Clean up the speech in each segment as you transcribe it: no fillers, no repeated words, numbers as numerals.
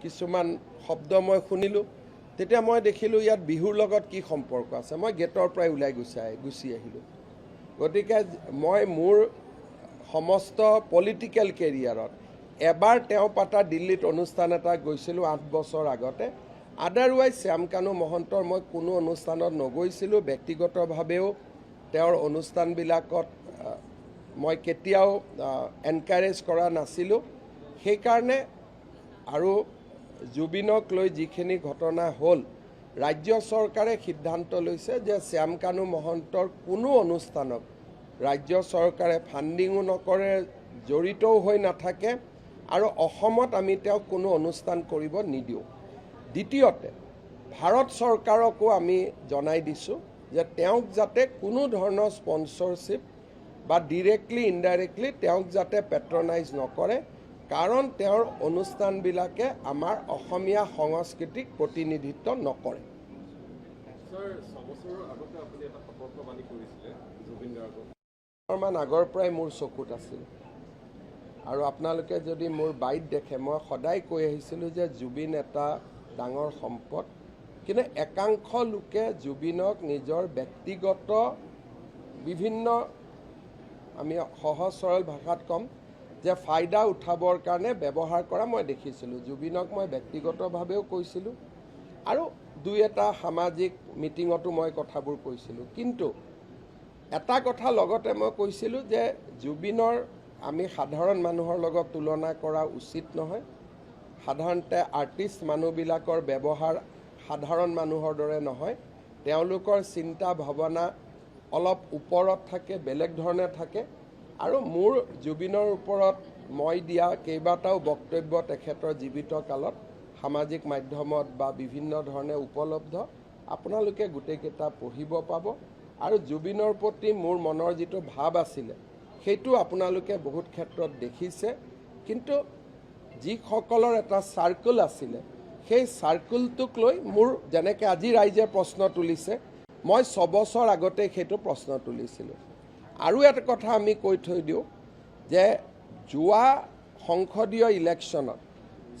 কিছুমান শব্দ মই শুনিলোঁ তেতিয়া মই দেখিলোঁ ইয়াত বিহুৰ লগত কি সম্পৰ্ক আছে মই গেটৰ পৰাই ওলাই গুচি আহিলোঁ গতিকে মই মোৰ সমস্ত পলিটিক্যাল কেৰিয়াৰত এবাৰ তেওঁ পাতা দিল্লীত অনুষ্ঠান এটা গৈছিলোঁ 8 বছৰ আগতে আদাৰৱাইজ শ্যামকানু মহন্তৰ মই কোনো অনুষ্ঠানত নগৈছিলোঁ ব্যক্তিগতভাৱেও তেওঁৰ অনুষ্ঠানবিলাকত মই কেতিয়াও এনকাৰেজ কৰা নাছিলোঁ সেইকাৰণে আৰু জুবিনক লৈ যিখিনি ঘটনা হ'ল ৰাজ্য চৰকাৰে সিদ্ধান্ত লৈছে যে শ্যামকানু মহন্তৰ কোনো অনুষ্ঠানক ৰাজ্য চৰকাৰে ফাণ্ডিঙো নকৰে জড়িতও হৈ নাথাকে আৰু অসমত আমি তেওঁক কোনো অনুষ্ঠান কৰিব নিদিওঁ দ্বিতীয়তে ভাৰত চৰকাৰকো আমি জনাই দিছোঁ যে তেওঁক যাতে কোনো ধৰণৰ স্পন্সৰশ্বিপ বা ডিৰেক্টলি ইনডাইৰেক্টলি তেওঁক যাতে পেট্ৰনাইজ নকৰে কাৰণ তেওঁৰ অনুষ্ঠানবিলাকে আমাৰ অসমীয়া সংস্কৃতিক প্ৰতিনিধিত্ব নকৰে আগৰ পৰাই মোৰ চকুত আছিল আৰু আপোনালোকে যদি মোৰ বাইট দেখে মই সদায় কৈ আহিছিলোঁ যে জুবিন এটা ডাঙৰ সম্পদ কিন্তু একাংশ লোকে জুবিনক নিজৰ ব্যক্তিগত বিভিন্ন আমি সহজ সৰল ভাষাত ক'ম যে ফাইদা উঠাবৰ কাৰণে ব্যৱহাৰ কৰা মই দেখিছিলোঁ জুবিনক মই ব্যক্তিগতভাৱেও কৈছিলোঁ আৰু দুই এটা সামাজিক মিটিঙতো মই কথাবোৰ কৈছিলোঁ কিন্তু এটা কথা লগতে মই কৈছিলোঁ যে জুবিনৰ আমি সাধাৰণ মানুহৰ লগত তুলনা কৰা উচিত নহয় সাধাৰণতে আৰ্টিষ্ট মানুহবিলাকৰ ব্যৱহাৰ সাধাৰণ মানুহৰ দৰে নহয় তেওঁলোকৰ চিন্তা ভাৱনা অলপ ওপৰত থাকে বেলেগ ধৰণে থাকে আৰু মোৰ জুবিনৰ ওপৰত মই দিয়া কেইবাটাও বক্তব্য তেখেতৰ জীৱিত কালত সামাজিক মাধ্যমত বা বিভিন্ন ধৰণে উপলব্ধ আপোনালোকে গোটেইকেইটা পঢ়িব পাব আৰু জুবিনৰ প্ৰতি মোৰ মনৰ যিটো ভাৱ আছিলে সেইটো আপোনালোকে বহুত ক্ষেত্ৰত দেখিছে কিন্তু যিসকলৰ এটা চাৰ্কুল আছিলে সেই চাৰ্কুলটোক লৈ মোৰ যেনেকৈ আজি ৰাইজে প্ৰশ্ন তুলিছে মই 6 বছৰ আগতে সেইটো প্ৰশ্ন তুলিছিলোঁ আৰু এটা কথা আমি কৈ থৈ দিওঁ যে যোৱা সংসদীয় ইলেকশ্যনত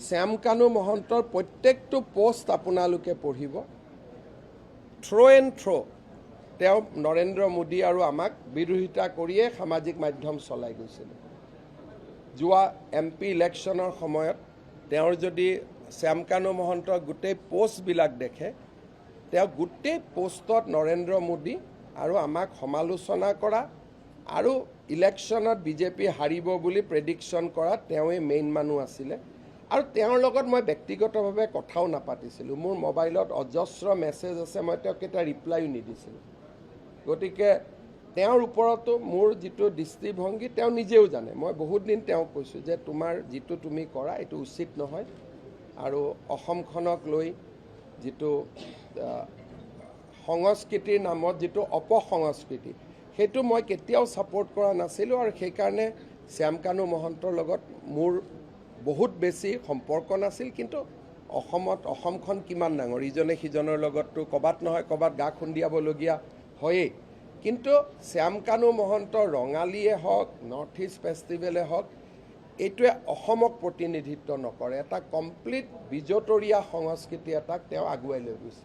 শ্যামকানু মহন্তৰ প্ৰত্যেকটো পোষ্ট আপোনালোকে পঢ়িব থ্ৰ' এণ্ড থ্ৰ' তেওঁ নৰেন্দ্ৰ মোদী আৰু আমাক বিৰোধিতা কৰিয়ে সামাজিক মাধ্যম চলাই গৈছিল যোৱা MP ইলেকশ্যনৰ সময়ত তেওঁৰ যদি শ্যামকানু মহন্তৰ গোটেই পোষ্টবিলাক দেখে তেওঁ গোটেই পোষ্টত নৰেন্দ্ৰ মোদী আৰু আমাক সমালোচনা কৰা আৰু ইলেকশ্যনত বিজেপি হাৰিব বুলি প্ৰেডিকশ্যন কৰা তেওঁৱে মেইন মানুহ আছিলে আৰু তেওঁৰ লগত মই ব্যক্তিগতভাৱে কথাও নাপাতিছিলোঁ মোৰ মোবাইলত অজস্ৰ মেছেজ আছে মই তেওঁক এটা ৰিপ্লাইও নিদিছিলোঁ গতিকে তেওঁৰ ওপৰতো মোৰ যিটো দৃষ্টিভংগী তেওঁ নিজেও জানে মই বহুত দিন তেওঁক কৈছোঁ যে তোমাৰ যিটো তুমি কৰা এইটো উচিত নহয় আৰু অসমখনক লৈ যিটো সংস্কৃতিৰ নামত যিটো অপসংস্কৃতি সেইটো মই কেতিয়াও ছাপোৰ্ট কৰা নাছিলোঁ আৰু সেইকাৰণে শ্যামকানু মহন্তৰ লগত মোৰ বহুত বেছি সম্পৰ্ক নাছিল কিন্তু অসমখন কিমান ডাঙৰ ইজনে সিজনৰ লগততো ক'ৰবাত নহয় ক'ৰবাত গা খুন্দিয়াবলগীয়া হয়েই কিন্তু শ্যামকানু মহন্তৰ ৰঙালীয়ে হওক নৰ্থ ইষ্ট ফেষ্টিভেলে হওক এইটোৱে অসমক প্ৰতিনিধিত্ব নকৰে এটা কমপ্লিট বিজতৰীয়া সংস্কৃতি এটাক তেওঁ আগুৱাই লৈ গৈছে